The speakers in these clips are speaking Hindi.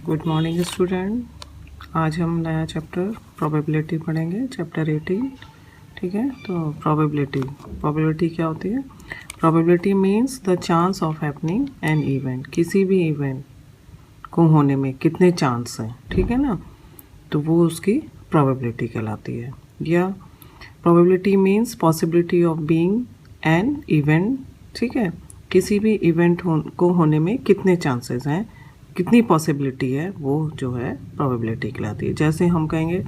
Good morning student. आज हम नया चैप्टर प्रोबेबिलिटी पढ़ेंगे, चैप्टर 18। ठीक है, तो प्रोबेबिलिटी क्या होती है? Probability means the chance of happening an event. किसी भी इवेंट को होने में कितने चांस हैं, ठीक है ना, तो वो उसकी प्रोबेबिलिटी कहलाती है। या probability means possibility of being an event. ठीक है, किसी भी इवेंट को होने में कितने चांसेस हैं, कितनी पॉसिबिलिटी है, वो जो है प्रोबेबिलिटी कहलाती है। जैसे हम कहेंगे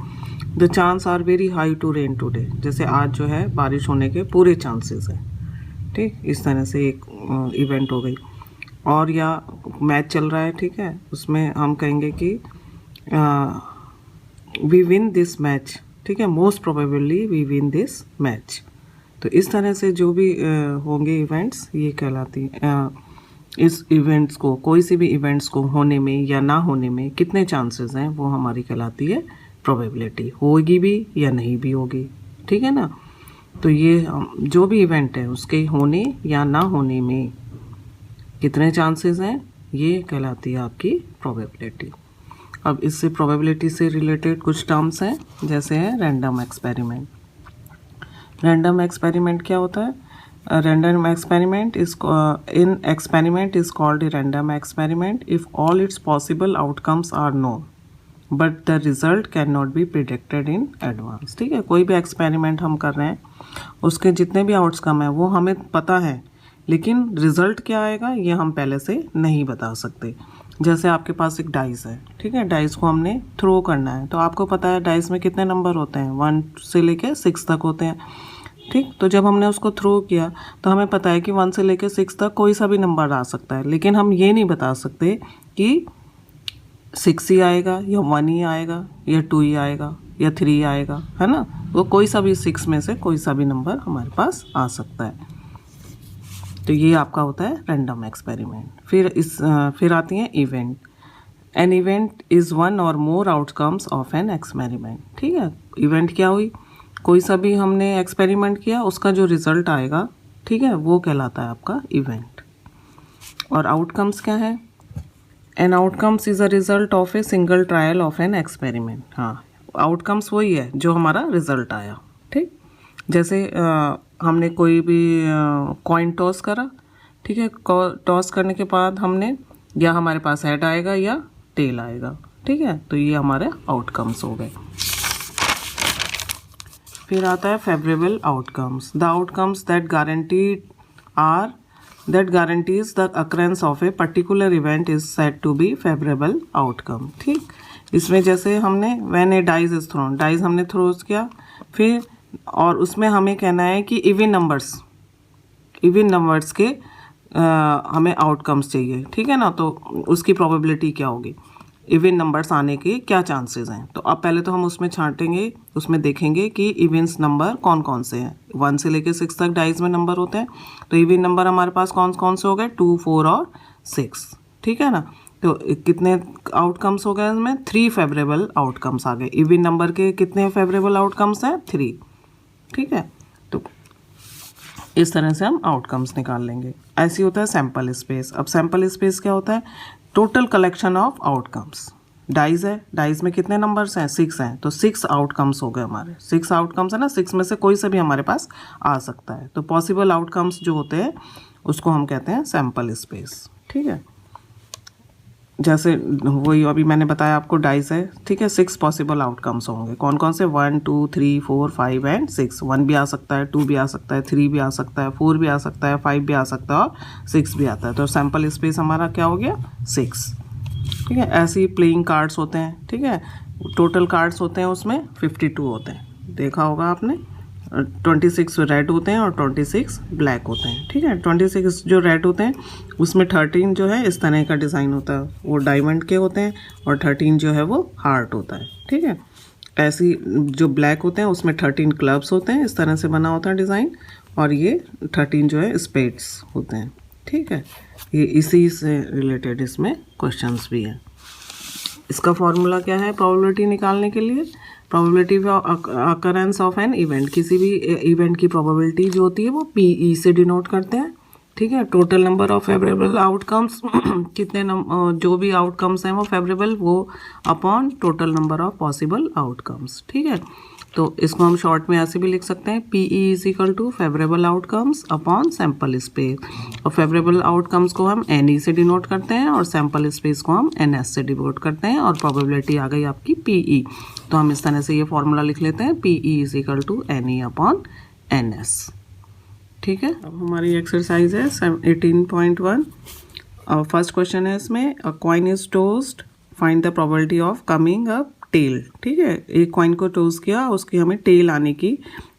the chance are very high to rain today, जैसे आज जो है बारिश होने के पूरे चांसेस हैं। ठीक, इस तरह से एक इवेंट हो गई। और या मैच चल रहा है, ठीक है, उसमें हम कहेंगे कि वी विन दिस मैच। ठीक है, most probably we win this match. तो इस तरह से जो भी होंगे इवेंट्स, ये कहलाती इस इवेंट्स को, कोई सी भी इवेंट्स को होने में या ना होने में कितने चांसेस हैं, वो हमारी कहलाती है प्रोबेबिलिटी। होगी भी या नहीं भी होगी, ठीक है ना। तो ये जो भी इवेंट है उसके होने या ना होने में कितने चांसेस हैं, ये कहलाती है आपकी प्रोबेबिलिटी। अब इससे प्रोबेबिलिटी से रिलेटेड कुछ टर्म्स हैं, जैसे है रैंडम एक्सपेरिमेंट। रैंडम एक्सपेरिमेंट क्या होता है? Random experiment is called a random experiment if all its possible outcomes are known but the result cannot be predicted in advance। ठीक है, कोई भी एक्सपेरिमेंट हम कर रहे हैं, उसके जितने भी आउटकम हैं वो हमें पता है, लेकिन रिजल्ट क्या आएगा ये हम पहले से नहीं बता सकते। जैसे आपके पास एक डाइस है, ठीक है, डाइस को हमने थ्रो करना है, तो आपको पता है डाइस में कितने नंबर होते हैं, 1 से लेके 6 तक होते हैं। ठीक, तो जब हमने उसको थ्रो किया तो हमें पता है कि 1 से लेकर 6 तक कोई सा भी नंबर आ सकता है, लेकिन हम ये नहीं बता सकते कि 6 ही आएगा या 1 ही आएगा या 2 ही आएगा या 3 आएगा, है ना। वो कोई सा भी 6 में से कोई सा भी नंबर हमारे पास आ सकता है। तो ये आपका होता है रैंडम एक्सपेरिमेंट। फिर आती हैं event. An event is one और मोर आउटकम्स ऑफ एन एक्सपेरिमेंट। ठीक है, इवेंट क्या हुई, कोई सा भी हमने एक्सपेरिमेंट किया, उसका जो रिजल्ट आएगा, ठीक है, वो कहलाता है आपका इवेंट। और आउटकम्स क्या है? An outcomes is a result of a single trial of an experiment. हाँ, आउटकम्स वही है जो हमारा रिजल्ट आया। ठीक, जैसे हमने कोई भी कॉइन टॉस करा, ठीक है, टॉस करने के बाद हमने, या हमारे पास हेड आएगा या टेल आएगा, ठीक है, तो ये हमारे आउटकम्स हो गए। फिर आता है favourable outcomes. The outcomes that guarantees the occurrence of a particular event is said to be favourable outcome. ठीक, इसमें जैसे हमने when a dice is thrown, dice हमने थ्रो किया, फिर और उसमें हमें कहना है कि इवन नंबर्स के हमें आउटकम्स चाहिए, ठीक है ना। तो उसकी प्रोबेबिलिटी क्या होगी, इवन नंबर्स आने के क्या चांसेस हैं। तो अब पहले तो हम उसमें छांटेंगे, उसमें देखेंगे कि इवेंट्स नंबर कौन कौन से हैं। 1 से लेकर 6 तक डाइज में नंबर होते हैं, तो इवन नंबर हमारे पास कौन कौन से हो गए, 2, 4 और 6, ठीक है ना। तो कितने आउटकम्स हो गए इसमें, 3 फेवरेबल आउटकम्स आ गए। इवन नंबर के कितने फेवरेबल आउटकम्स हैं, 3, ठीक है। तो इस तरह से हम आउटकम्स निकाल लेंगे। ऐसी होता है सैम्पल स्पेस। अब सैम्पल स्पेस क्या होता है, total collection of outcomes. Dice है, डाइज में कितने नंबर्स हैं, 6 हैं, तो 6 आउटकम्स हो गए हमारे। 6 आउटकम्स है ना, 6 में से कोई से भी हमारे पास आ सकता है। तो पॉसिबल आउटकम्स जो होते हैं उसको हम कहते हैं सैम्पल स्पेस। ठीक है, जैसे वही अभी मैंने बताया आपको, डाइस है, ठीक है, 6 पॉसिबल आउटकम्स होंगे। कौन कौन से, 1, 2, 3, 4, 5 एंड 6। 1 भी आ सकता है, 2 भी आ सकता है, 3 भी आ सकता है, 4 भी आ सकता है, 5 भी आ सकता है और 6 भी आता है। तो सैम्पल स्पेस हमारा क्या हो गया, 6। ठीक है, ऐसे ही प्लेइंग कार्ड्स होते हैं, ठीक है, टोटल कार्ड्स होते हैं उसमें 52 होते हैं, देखा होगा आपने। 26 रेड होते हैं और 26 ब्लैक होते हैं। ठीक है, 26 जो रेड होते हैं उसमें 13 जो है इस तरह का डिज़ाइन होता है, वो डायमंड के होते हैं, और 13 जो है वो हार्ट होता है। ठीक है, ऐसी जो ब्लैक होते हैं उसमें 13 क्लब्स होते हैं, इस तरह से बना होता है डिज़ाइन, और ये 13 जो है स्पेड्स होते हैं। ठीक है, ये इसी से रिलेटेड इसमें क्वेश्चंस भी हैं। इसका फॉर्मूला क्या है प्रोबेबिलिटी निकालने के लिए, probability occurrence of an event. किसी भी इवेंट की प्रोबेबिलिटी जो होती है वो PE से डिनोट करते हैं। ठीक है, total number of favourable outcomes कितने जो भी आउटकम्स हैं वो फेवरेबल, वो upon total number of possible outcomes. ठीक है, तो इसको हम शॉर्ट में ऐसे भी लिख सकते हैं, PE is equal to favourable outcomes upon sample space. और फेवरेबल आउटकम्स को हम NE से डिनोट करते हैं और सैम्पल स्पेस को हम NS से डिनोट करते हैं, और प्रोबेबिलिटी आ गई आपकी PE। तो हम इस तरह से ये फॉर्मूला लिख लेते हैं, PE is equal to NE upon NS। ठीक है, अब हमारी एक्सरसाइज है 18.1। फर्स्ट क्वेश्चन है इसमें, a coin is tossed, find the probability of coming a tail. ठीक है, एक कॉइन को टोस्ट किया, उसकी हमें टेल आने की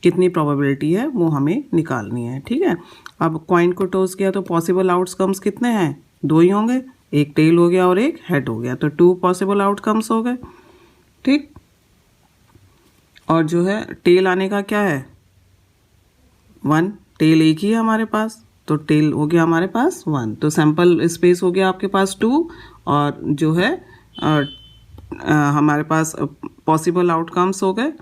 कितनी प्रोबेबिलिटी है वो हमें निकालनी है। ठीक है, अब कॉइन को टोस्ट किया तो पॉसिबल आउटकम्स कितने हैं, 2 ही होंगे, एक टेल हो गया और एक हेड हो गया, तो 2 पॉसिबल आउटकम्स हो गए। ठीक, और जो है टेल आने का क्या है, 1, टेल एक ही है हमारे पास, तो टेल हो गया हमारे पास 1, तो सैम्पल स्पेस हो गया आपके पास 2, और जो है हमारे पास पॉसिबल आउटकम्स हो गए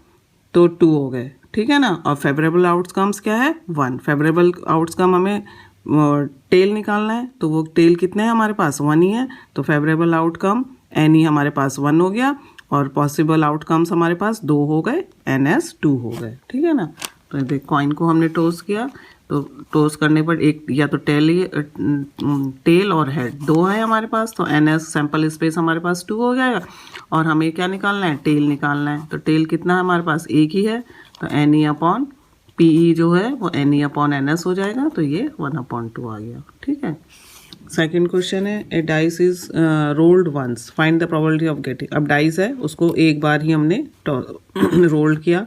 तो 2 हो गए। ठीक है ना, और फेवरेबल आउटकम्स क्या है, 1। फेवरेबल आउटकम हमें टेल निकालना है, तो वो टेल कितने हैं हमारे पास, 1 ही है, तो फेवरेबल आउटकम NE हमारे पास 1 हो गया, और पॉसिबल आउटकम्स हमारे पास 2 हो गए, NS 2 हो गए। ठीक है ना, तो देख कॉइन को हमने टोस्ट किया, तो टोस्ट करने पर एक या तो टेल और हेड 2 है हमारे पास, तो NS सैम्पल स्पेस हमारे पास 2 हो जाएगा, और हमें क्या निकालना है, टेल निकालना है, तो टेल कितना है हमारे पास, एक ही है, तो NE अपॉन PE जो है वो NE अपॉन NS हो जाएगा, तो ये 1/2 आ गया। ठीक है, सेकेंड क्वेश्चन है, a dice is rolled once, find the probability of getting. अब डाइस है, उसको एक बार ही हमने रोल्ड किया,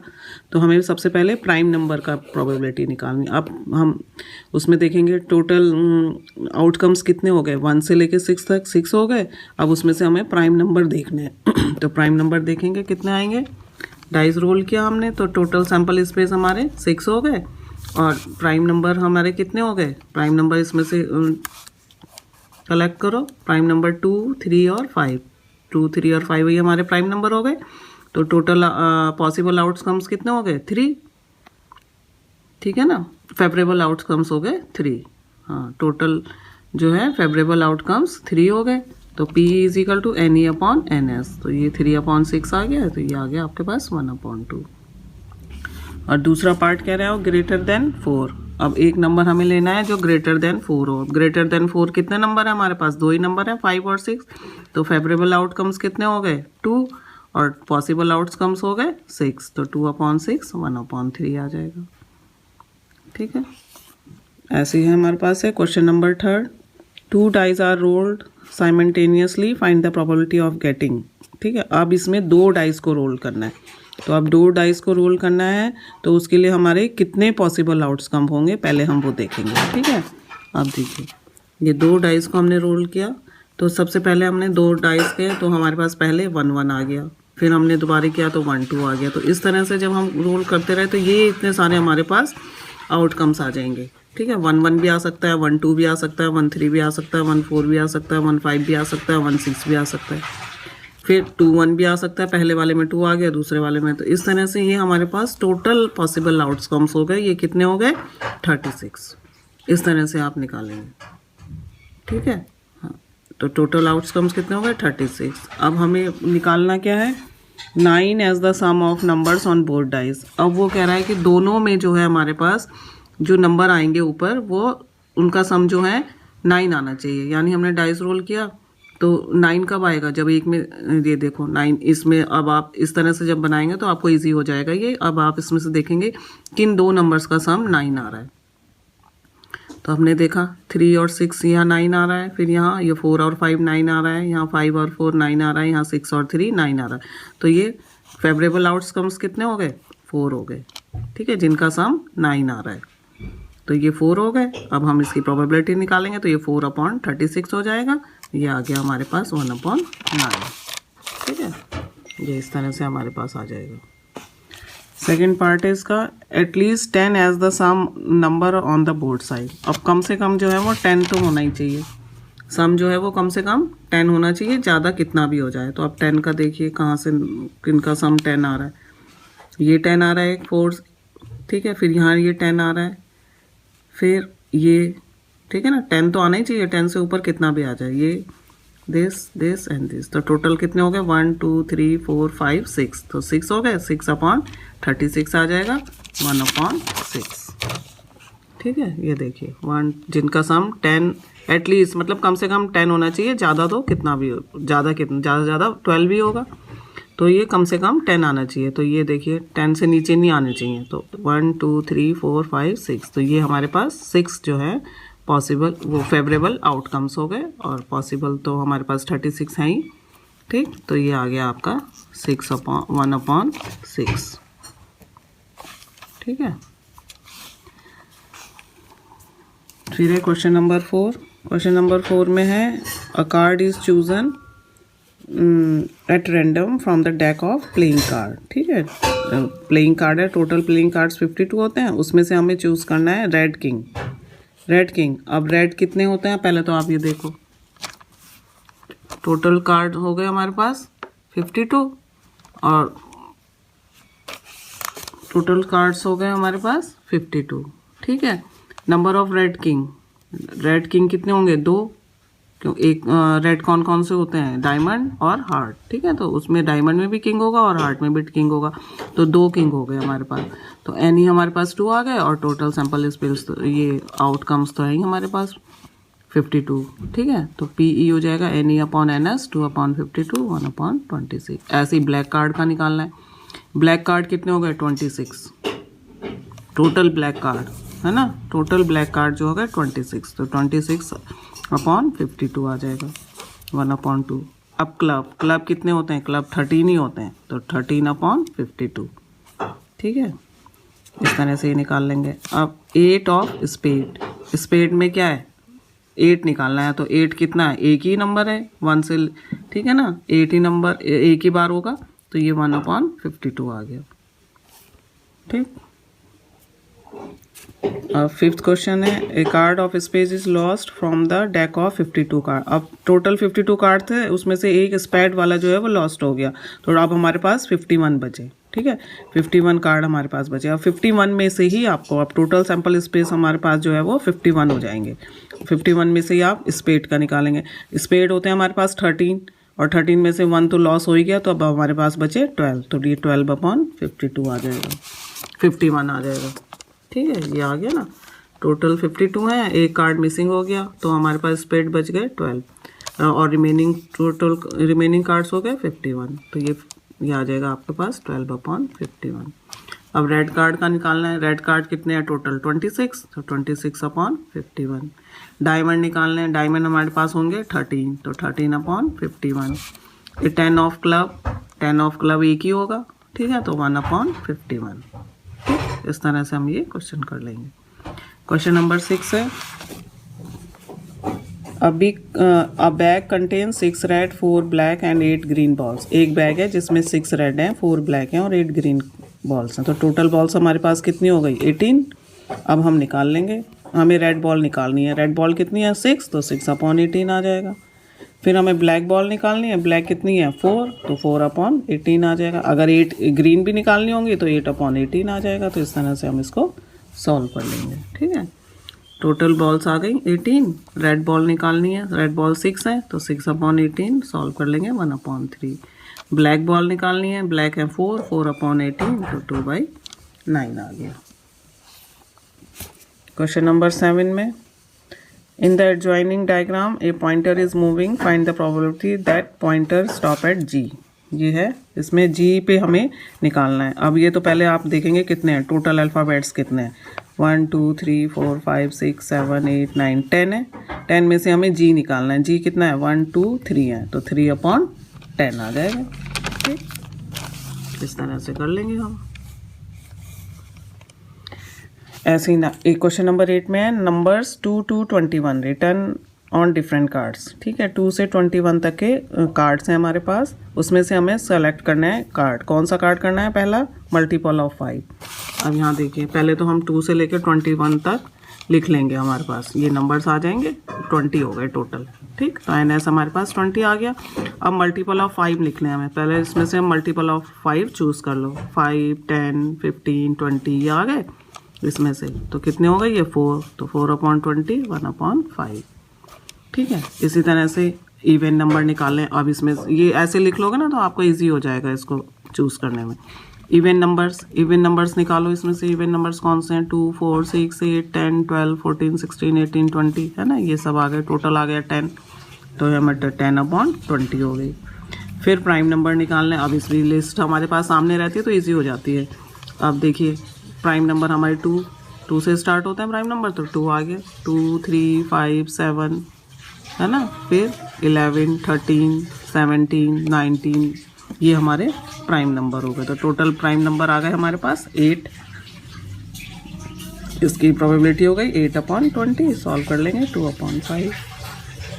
तो हमें सबसे पहले प्राइम नंबर का प्रोबेबिलिटी निकालनी। अब हम उसमें देखेंगे टोटल आउटकम्स कितने हो गए, 1 से लेके 6 तक 6 हो गए। अब उसमें से हमें प्राइम नंबर देखने हैं तो प्राइम नंबर देखेंगे कितने आएंगे, डाइस रोल किया हमने तो टोटल सैम्पल स्पेस हमारे 6 हो गए, और प्राइम नंबर हमारे कितने हो गए, प्राइम नंबर इसमें से कलेक्ट करो, प्राइम नंबर 2, 3 और 5, 2, 3 और 5 ही हमारे प्राइम नंबर हो गए, तो टोटल पॉसिबल आउटकम्स कितने हो गए, 3। ठीक है ना, फेवरेबल आउटकम्स हो गए 3। हाँ, टोटल जो है फेवरेबल आउटकम्स 3 हो गए, तो PE is equal to NE upon NS, तो ये 3/6 आ गया, तो ये आ गया आपके पास 1/2। और दूसरा पार्ट कह रहा है ग्रेटर देन 4। अब एक नंबर हमें लेना है जो ग्रेटर देन 4 हो। ग्रेटर देन 4 कितने नंबर है हमारे पास, 2 ही नंबर है, 5 और 6, तो फेवरेबल आउटकम्स कितने हो गए, 2, और पॉसिबल आउटकम्स हो गए 6, तो 2/6 1/3 आ जाएगा। ठीक है, ऐसे ही है हमारे पास है question number 3, 2 dice are rolled simultaneously, find the probability of getting. ठीक है, अब इसमें 2 डाइस को रोल करना है, तो अब 2 डाइस को रोल करना है, तो उसके लिए हमारे कितने पॉसिबल आउटकम होंगे पहले हम वो देखेंगे। ठीक है, अब देखिए ये 2 डाइस को हमने रोल किया, तो सबसे पहले हमने 2 डाइस किए, तो हमारे पास पहले 1 1 आ गया, फिर हमने दोबारा किया तो 1 2 आ गया, तो इस तरह से जब हम रोल करते रहे तो ये इतने सारे हमारे पास आउटकम्स आ जाएंगे। ठीक है, 1 1 भी आ सकता है, 1 2 भी आ सकता है, 1 3 भी आ सकता है, 1 4 भी आ सकता है, 1 5 भी आ सकता है, 1 6 भी आ सकता है, फिर 2 1 भी आ सकता है, पहले वाले में 2 आ गया, दूसरे वाले में, तो इस तरह से ये हमारे पास टोटल पॉसिबल आउटकम्स हो गए, ये कितने हो गए 36। इस तरह से आप निकालेंगे। ठीक है, हाँ, तो टोटल आउटकम्स कितने हो गए 36। अब हमें निकालना क्या है, 9 as the sum of numbers on both dice. अब वो कह रहा है कि दोनों में जो है हमारे पास जो नंबर आएंगे ऊपर, वो उनका सम जो है 9 आना चाहिए। यानी हमने डाइस रोल किया तो 9 कब आएगा, जब एक में, ये देखो 9 इसमें, अब आप इस तरह से जब बनाएंगे तो आपको इजी हो जाएगा ये। अब आप इसमें से देखेंगे किन 2 नंबर्स का सम 9 आ रहा है, तो हमने देखा 3 और 6 यहाँ 9 आ रहा है, फिर यहाँ ये 4 और 5 9 आ रहा है, यहाँ 5 और 4 9 आ रहा है, यहाँ 6 और 3 9 आ रहा है, तो ये फेवरेबल आउटकम्स कितने हो गए 4 हो गए। ठीक है, जिनका सम 9 आ रहा है, तो ये 4 हो गए। अब हम इसकी प्रोबेबिलिटी निकालेंगे, तो ये 4/36 हो जाएगा, ये आ गया हमारे पास 1/9। ठीक है, ये इस तरह से हमारे पास आ जाएगा। सेकेंड पार्ट है इसका, at least 10 as the sum number on the board side. अब कम से कम जो है वो 10 तो होना ही चाहिए, सम जो है वो कम से कम 10 होना चाहिए, ज़्यादा कितना भी हो जाए। तो अब 10 का देखिए कहाँ से किनका सम 10 आ रहा है, ये 10 आ रहा है 4, ठीक है, फिर यहाँ ये 10 आ रहा है, फिर ये ठीक है ना, 10 तो आना ही चाहिए, 10 से ऊपर कितना भी आ जाए, ये दिस एंड दिस, तो टोटल कितने हो गए 1 2 3 4 5 6, तो 6 हो गए, 6/36 आ जाएगा 1/6। ठीक है, ये देखिए 1 जिनका सम 10 एटलीस्ट, मतलब कम से कम 10 होना चाहिए, ज़्यादा तो कितना भी हो, ज़्यादा से ज़्यादा 12 भी होगा, तो ये कम से कम 10 आना चाहिए। तो ये देखिए 10 से नीचे नहीं आने चाहिए, तो 1 2 3 4 5 6, तो ये हमारे पास 6 जो है पॉसिबल वो फेवरेबल आउटकम्स हो गए, और पॉसिबल तो हमारे पास 36 हैं ही। ठीक, तो ये आ गया आपका 1/6। ठीक है, फिर है क्वेश्चन नंबर 4। क्वेश्चन नंबर 4 में है अ card is chosen at random from the deck of playing card. ठीक है, प्लेइंग कार्ड है, टोटल प्लेइंग कार्ड्स 52 होते हैं, उसमें से हमें चूज करना है रेड किंग। रेड किंग, अब रेड कितने होते हैं पहले तो आप ये देखो, टोटल कार्ड हो गए हमारे पास 52, और टोटल कार्ड्स हो गए हमारे पास 52। ठीक है, number of red king, red king कितने होंगे 2, क्यों एक रेड कौन कौन से होते हैं, डायमंड और हार्ट। ठीक है, तो उसमें डायमंड में भी किंग होगा और हार्ट में भी किंग होगा, तो 2 किंग हो गए हमारे पास, तो एन ही हमारे पास 2 आ गए, और टोटल सैंपल स्पेस तो ये आउटकम्स तो है ही हमारे पास 52। ठीक है, तो पी ई हो जाएगा NE/NS 2/52 1/26। ऐसे ही ब्लैक कार्ड का निकालना है, ब्लैक कार्ड कितने हो गए 26, टोटल ब्लैक कार्ड है ना, टोटल ब्लैक कार्ड जो हो गए 26, तो 26/52 आ जाएगा 1/2। अब क्लब कितने होते हैं, क्लब 13 ही होते हैं, तो 13/52। ठीक है, इस तरह से ये निकाल लेंगे। अब 8 ऑफ स्पेड, स्पेड में क्या है 8 निकालना है, तो 8 कितना है, एक ही नंबर है 1 से, ठीक है ना, 8 ही नंबर एक ही बार होगा, तो ये 1/52 आ गया। ठीक, फिफ्थ क्वेश्चन है a card of spades is lost from the deck of 52 card. अब टोटल 52 कार्ड थे, उसमें से एक स्पैड वाला जो है वो लॉस्ट हो गया, तो अब हमारे पास 51 बचे। ठीक है, 51 कार्ड हमारे पास बचे। अब 51 में से ही आपको, अब टोटल सैंपल स्पेस हमारे पास जो है वो 51 हो जाएंगे, 51 में से ही आप स्पेड का निकालेंगे। स्पेड होते हैं हमारे पास 13, और 13 में से 1 तो लॉस हो ही गया, तो अब हमारे पास बचे 12, तो ये 12/52 आ जाएगा, 51 आ जाएगा। ठीक है, ये आ गया ना, टोटल 52 है, एक कार्ड मिसिंग हो गया, तो हमारे पास स्पेड बच गए 12, और रिमेनिंग कार्ड्स हो गए 51, तो ये आ जाएगा आपके पास 12/51। अब रेड कार्ड का निकालना है, रेड कार्ड कितने हैं टोटल 26, तो 26/51। डायमंड निकालने हैं, डायमंड हमारे पास होंगे 13, तो 13/51। ये 10 ऑफ क्लब एक ही होगा, ठीक है, तो 1/51। ठीक, इस तरह से हम ये क्वेश्चन कर लेंगे। क्वेश्चन नंबर 6 है अ bag contain 6 red 4 black and 8 green balls. एक बैग है जिसमें 6 रेड हैं, 4 ब्लैक हैं और 8 ग्रीन बॉल्स हैं, तो टोटल बॉल्स हमारे पास कितनी हो गई 18। अब हम निकाल लेंगे, हमें रेड बॉल निकालनी है, रेड बॉल कितनी है 6, तो 6/18 आ जाएगा। फिर हमें ब्लैक बॉल निकालनी है, ब्लैक कितनी है 4, तो 4/18 आ जाएगा। अगर 8 ग्रीन भी निकालनी होंगी तो 8/18 आ जाएगा। तो इस तरह से हम इसको सॉल्व कर लेंगे। ठीक है, टोटल बॉल्स आ गई 18, रेड बॉल निकालनी है, रेड बॉल 6 है, तो 6/18 सॉल्व कर लेंगे 1/3। ब्लैक बॉल निकालनी है, ब्लैक है 4, 4/18 तो 2/9 आ गया। क्वेश्चन नंबर 7 में in the adjoining diagram a pointer is moving, find the probability that pointer stop at G. ये है, इसमें जी पे हमें निकालना है। अब ये तो पहले आप देखेंगे कितने हैं, टोटल अल्फ़ाबेट्स कितने हैं, 1 2 3 4 5 6 7 8 9 10 है। 10 में से हमें जी निकालना है, जी कितना है 1 2 3 है, तो 3/10 आ जाएगा। ठीक, इस तरह से कर लेंगे हम। ऐसे ही ना, एक क्वेश्चन नंबर 8 में है numbers 2 to 21 return on different cards. ठीक है, 2 से 21 तक के कार्ड्स हैं हमारे पास, उसमें से हमें सेलेक्ट करना है कार्ड। कौन सा कार्ड करना है, पहला मल्टीपल ऑफ 5। अब यहाँ देखिए, पहले तो हम 2 से लेकर 21 तक लिख लेंगे, हमारे पास ये नंबर्स आ जाएंगे, 20 हो गए टोटल। ठीक, तो NS हमारे पास 20 आ गया। अब मल्टीपल ऑफ 5 लिखने हैं हमें, पहले इसमें से मल्टीपल ऑफ 5 चूज़ कर लो, 5 10 15 20 ये आ गए। इसमें से, तो कितने हो गए ये 4, तो 4/20 1/5। ठीक है, इसी तरह से इवन नंबर निकालें। अब इसमें ये ऐसे लिख लोगे ना तो आपको इजी हो जाएगा इसको चूज़ करने में। इवन नंबर्स निकालो। इसमें से इवन नंबर्स कौन से हैं? 2, 4, 6, 8, 10, 12, 14, 16, 18, 20 है ना, ये सब आ गए, टोटल आ गया 10, तो हमारे 10/20 हो गई। फिर प्राइम नंबर निकालने। अब इसकी लिस्ट हमारे पास सामने रहती है तो ईजी हो जाती है। अब देखिए प्राइम नंबर हमारे 2 से स्टार्ट होता है प्राइम नंबर, तो 2 आ गया। 2, 3, 5, 7 है ना, फिर 11, 13, 17, 19 ये हमारे प्राइम नंबर हो गए। तो टोटल प्राइम नंबर आ गए हमारे पास 8। इसकी प्रोबेबिलिटी हो गई 8/20। सॉल्व कर लेंगे 2/5।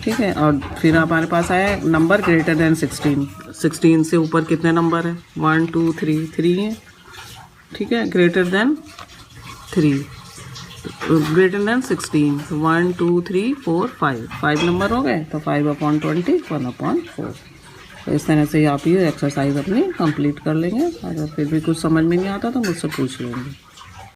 ठीक है, और फिर हमारे पास आया नंबर ग्रेटर देन 16। 16 से ऊपर कितने नंबर है? 1, 2, 3, 3 है। ठीक है, greater than 3, greater than 16, 1, 2, 3, 4, 5 number हो गए। तो 5/20 1/4। तो इस तरह से आप ये एक्सरसाइज अपनी कंप्लीट कर लेंगे। अगर फिर भी कुछ समझ में नहीं आता तो मुझसे पूछ लेंगे।